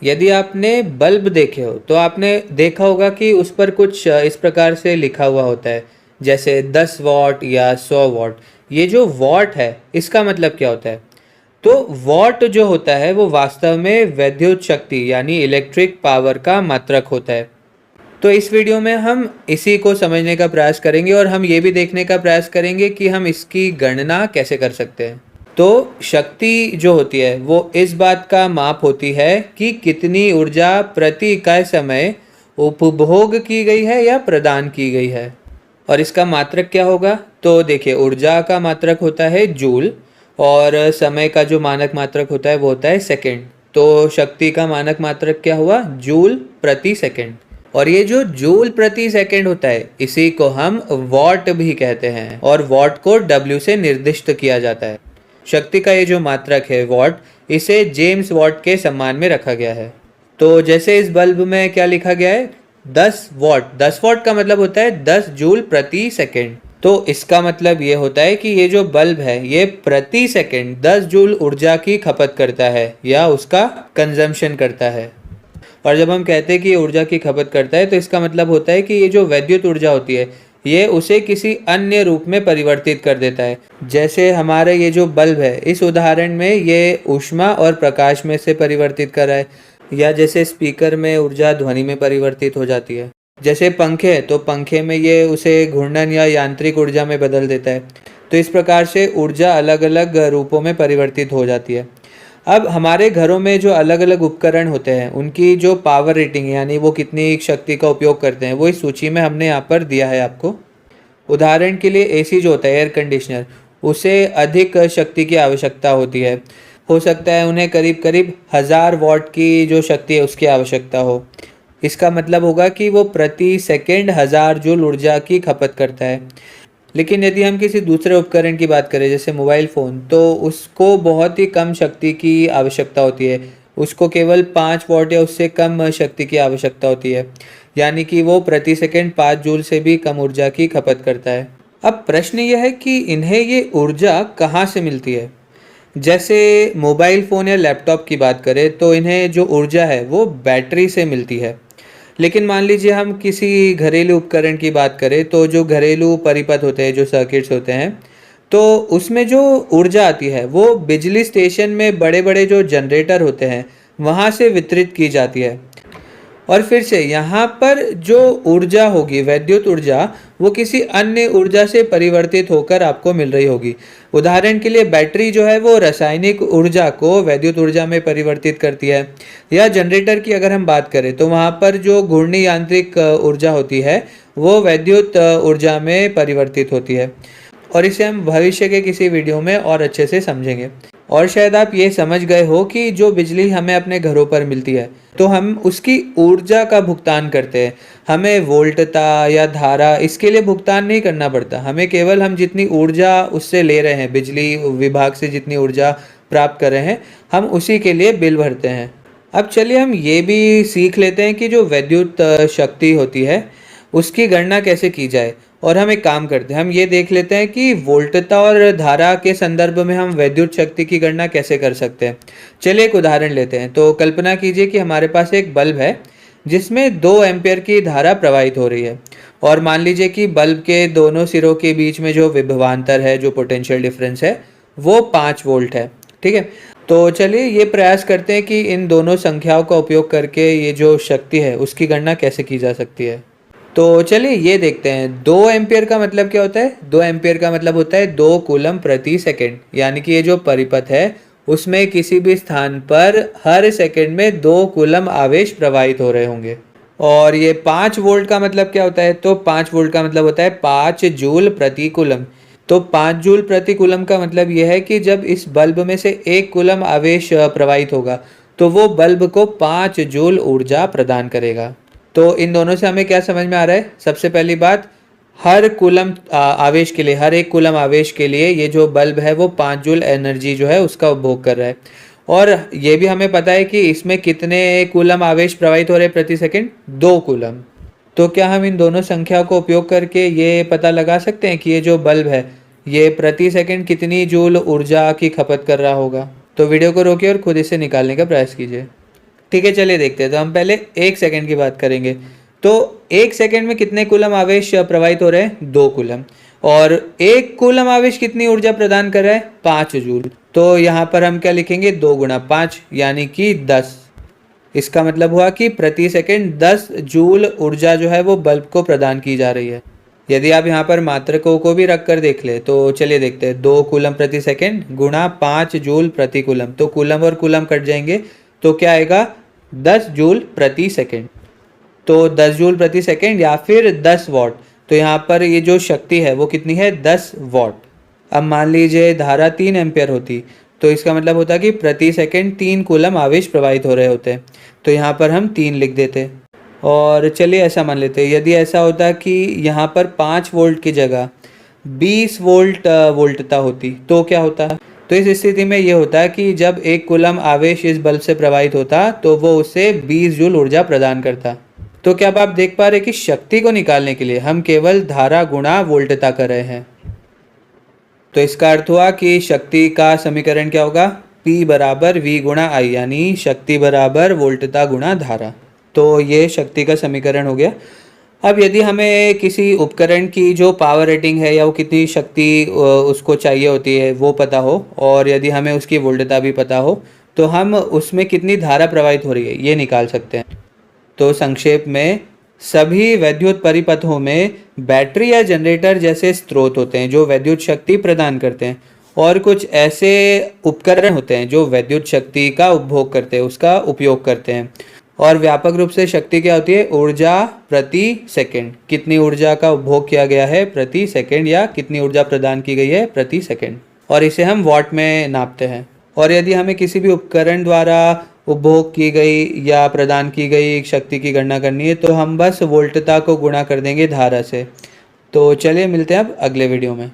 यदि आपने बल्ब देखे हो तो आपने देखा होगा कि उस पर कुछ इस प्रकार से लिखा हुआ होता है, जैसे 10 वॉट या 100 वॉट। ये जो वॉट है इसका मतलब क्या होता है? तो वॉट जो होता है वो वास्तव में वैद्युत शक्ति यानी इलेक्ट्रिक पावर का मात्रक होता है। तो इस वीडियो में हम इसी को समझने का प्रयास करेंगे और हम ये भी देखने का प्रयास करेंगे कि हम इसकी गणना कैसे कर सकते हैं। तो शक्ति जो होती है वो इस बात का माप होती है कि कितनी ऊर्जा प्रति इकाई समय उपभोग की गई है या प्रदान की गई है। और इसका मात्रक क्या होगा? तो देखिए, ऊर्जा का मात्रक होता है जूल और समय का जो मानक मात्रक होता है वो होता है सेकंड। तो शक्ति का मानक मात्रक क्या हुआ? जूल प्रति सेकंड। और ये जो जूल प्रति सेकंड होता है इसी को हम वॉट भी कहते हैं और वॉट को डब्ल्यू से निर्दिष्ट किया जाता है। शक्ति का ये जो मात्रक है वॉट, इसे जेम्स वॉट के सम्मान में रखा गया है। तो जैसे इस बल्ब में क्या लिखा गया है? 10 वॉट। 10 वॉट का मतलब होता है 10 जूल प्रति सेकंड। तो इसका मतलब ये होता है कि ये जो बल्ब है ये प्रति सेकंड 10 जूल ऊर्जा की खपत करता है या उसका कंजम्पशन करता है। और जब हम कहते हैं कि ये ऊर्जा की खपत करता है तो इसका मतलब होता है कि ये जो वैद्युत ऊर्जा होती है ये उसे किसी अन्य रूप में परिवर्तित कर देता है। जैसे हमारे ये जो बल्ब है इस उदाहरण में ये ऊष्मा और प्रकाश में से परिवर्तित कर रहा है, या जैसे स्पीकर में ऊर्जा ध्वनि में परिवर्तित हो जाती है। जैसे पंखे है तो पंखे में ये उसे घूर्णन या यांत्रिक ऊर्जा में बदल देता है। तो इस प्रकार से ऊर्जा अलग अलग रूपों में परिवर्तित हो जाती है। अब हमारे घरों में जो अलग अलग उपकरण होते हैं उनकी जो पावर रेटिंग यानी वो कितनी शक्ति का उपयोग करते हैं वो इस सूची में हमने यहाँ पर दिया है आपको। उदाहरण के लिए एसी जो होता है, एयर कंडीशनर, उसे अधिक शक्ति की आवश्यकता होती है। हो सकता है उन्हें करीब करीब 1000 वॉट की जो शक्ति है उसकी आवश्यकता हो। इसका मतलब होगा कि वो प्रति सेकेंड 1000 जूल ऊर्जा की खपत करता है। लेकिन यदि हम किसी दूसरे उपकरण की बात करें जैसे मोबाइल फ़ोन, तो उसको बहुत ही कम शक्ति की आवश्यकता होती है। उसको केवल 5 वॉट या उससे कम शक्ति की आवश्यकता होती है, यानी कि वो प्रति सेकंड 5 जूल से भी कम ऊर्जा की खपत करता है। अब प्रश्न यह है कि इन्हें ये ऊर्जा कहाँ से मिलती है। जैसे मोबाइल फ़ोन या लैपटॉप की बात करें तो इन्हें जो ऊर्जा है वो बैटरी से मिलती है। लेकिन मान लीजिए हम किसी घरेलू उपकरण की बात करें तो जो घरेलू परिपथ होते हैं, जो सर्किट्स होते हैं, तो उसमें जो ऊर्जा आती है वो बिजली स्टेशन में बड़े बड़े जो जनरेटर होते हैं वहाँ से वितरित की जाती है। और फिर से यहाँ पर जो ऊर्जा होगी, वैद्युत ऊर्जा, वो किसी अन्य ऊर्जा से परिवर्तित होकर आपको मिल रही होगी। उदाहरण के लिए बैटरी जो है वो रासायनिक ऊर्जा को वैद्युत ऊर्जा में परिवर्तित करती है, या जनरेटर की अगर हम बात करें तो वहाँ पर जो घूर्णी यांत्रिक ऊर्जा होती है वो वैद्युत ऊर्जा में परिवर्तित होती है। और इसे हम भविष्य के किसी वीडियो में और अच्छे से समझेंगे। और शायद आप ये समझ गए हो कि जो बिजली हमें अपने घरों पर मिलती है तो हम उसकी ऊर्जा का भुगतान करते हैं। हमें वोल्टता या धारा इसके लिए भुगतान नहीं करना पड़ता। हमें केवल हम जितनी ऊर्जा उससे ले रहे हैं, बिजली विभाग से जितनी ऊर्जा प्राप्त कर रहे हैं, हम उसी के लिए बिल भरते हैं। अब चलिए हम ये भी सीख लेते हैं कि जो वैद्युत शक्ति होती है उसकी गणना कैसे की जाए। और हम एक काम करते हैं, हम ये देख लेते हैं कि वोल्टता और धारा के संदर्भ में हम वैद्युत शक्ति की गणना कैसे कर सकते हैं। चलिए एक उदाहरण लेते हैं। तो कल्पना कीजिए कि हमारे पास एक बल्ब है जिसमें 2 एम्पियर की धारा प्रवाहित हो रही है, और मान लीजिए कि बल्ब के दोनों सिरों के बीच में जो विभवांतर है, जो पोटेंशियल डिफरेंस है, वो 5 वोल्ट है। ठीक है, तो चलिए ये प्रयास करते हैं कि इन दोनों संख्याओं का उपयोग करके ये जो शक्ति है उसकी गणना कैसे की जा सकती है। तो चलिए ये देखते हैं। 2 एम्पियर का मतलब क्या होता है? 2 एम्पियर का मतलब होता है 2 कूलम प्रति सेकंड, यानी कि ये जो परिपथ है उसमें किसी भी स्थान पर हर सेकंड में 2 कूलम आवेश प्रवाहित हो रहे होंगे। और ये 5 वोल्ट का मतलब क्या होता है? तो 5 वोल्ट का मतलब होता है 5 जूल प्रति कूलम। तो 5 जूल प्रति कूलम का मतलब यह है कि जब इस बल्ब में से 1 कूलम आवेश प्रवाहित होगा तो वो बल्ब को 5 जूल ऊर्जा प्रदान करेगा। तो इन दोनों से हमें क्या समझ में आ रहा है? सबसे पहली बात, हर कूलम आवेश के लिए, हर 1 कूलम आवेश के लिए ये जो बल्ब है वो 5 जूल एनर्जी जो है उसका उपभोग कर रहा है। और ये भी हमें पता है कि इसमें कितने कूलम आवेश प्रवाहित हो रहे हैं प्रति सेकंड? 2 कूलम। तो क्या हम इन दोनों संख्याओं को उपयोग करके ये पता लगा सकते हैं कि ये जो बल्ब है ये प्रति सेकंड कितनी जूल ऊर्जा की खपत कर रहा होगा? तो वीडियो को रोकिए और खुद इसे निकालने का प्रयास कीजिए। ठीक है, चलिए देखते हैं। तो हम पहले 1 सेकंड की बात करेंगे। तो 1 सेकंड में कितने कूलम आवेश प्रवाहित हो रहे हैं? 2 कूलम। और 1 कूलम आवेश कितनी ऊर्जा प्रदान कर रहा है? 5 जूल। तो यहाँ पर हम क्या लिखेंगे? 2 × 5 यानी कि 10। इसका मतलब हुआ कि प्रति सेकंड 10 जूल ऊर्जा जो है वो बल्ब को प्रदान की जा रही है। यदि आप यहाँ पर मात्रकों को भी रख कर देख ले तो चलिए देखते हैं। 2 कूलम प्रति सेकंड गुणा 5 जूल प्रति कूलम, तो कूलम और कूलम कट जाएंगे तो क्या आएगा? 10 जूल प्रति सेकंड। तो 10 जूल प्रति सेकंड या फिर 10 वॉट। तो यहाँ पर ये जो शक्ति है वो कितनी है? 10 वॉट। अब मान लीजिए धारा 3 एम्पियर होती तो इसका मतलब होता कि प्रति सेकंड 3 कूलम आवेश प्रवाहित हो रहे होते। तो यहाँ पर हम 3 लिख देते। और चलिए ऐसा मान लेते हैं, यदि ऐसा होता कि यहाँ पर 5 वोल्ट की जगह 20 वोल्ट वोल्टता होती तो क्या होता? तो इस स्थिति में ये होता है कि जब 1 कूलम आवेश इस बल्ब से प्रवाहित होता तो वो उसे 20 जूल ऊर्जा प्रदान करता। तो क्या अब आप देख पा रहे कि शक्ति को निकालने के लिए हम केवल धारा गुणा वोल्टता कर रहे हैं। तो इसका अर्थ हुआ कि शक्ति का समीकरण क्या होगा? P बराबर V गुणा I, यानी शक्ति बराबर वोल्टता गुणा धारा। तो ये शक्ति का समीकरण हो गया। अब यदि हमें किसी उपकरण की जो पावर रेटिंग है या वो कितनी शक्ति उसको चाहिए होती है वो पता हो, और यदि हमें उसकी वोल्टता भी पता हो, तो हम उसमें कितनी धारा प्रवाहित हो रही है ये निकाल सकते हैं। तो संक्षेप में सभी वैद्युत परिपथों में बैटरी या जनरेटर जैसे स्रोत होते हैं जो वैद्युत शक्ति प्रदान करते हैं, और कुछ ऐसे उपकरण होते हैं जो वैद्युत शक्ति का उपभोग करते हैं, उसका उपयोग करते हैं। और व्यापक रूप से शक्ति क्या होती है? ऊर्जा प्रति सेकंड। कितनी ऊर्जा का उपभोग किया गया है प्रति सेकंड, या कितनी ऊर्जा प्रदान की गई है प्रति सेकंड, और इसे हम वॉट में नापते हैं। और यदि हमें किसी भी उपकरण द्वारा उपभोग की गई या प्रदान की गई शक्ति की गणना करनी है तो हम बस वोल्टता को गुणा कर देंगे धारा से। तो चलिए मिलते हैं अब अगले वीडियो में।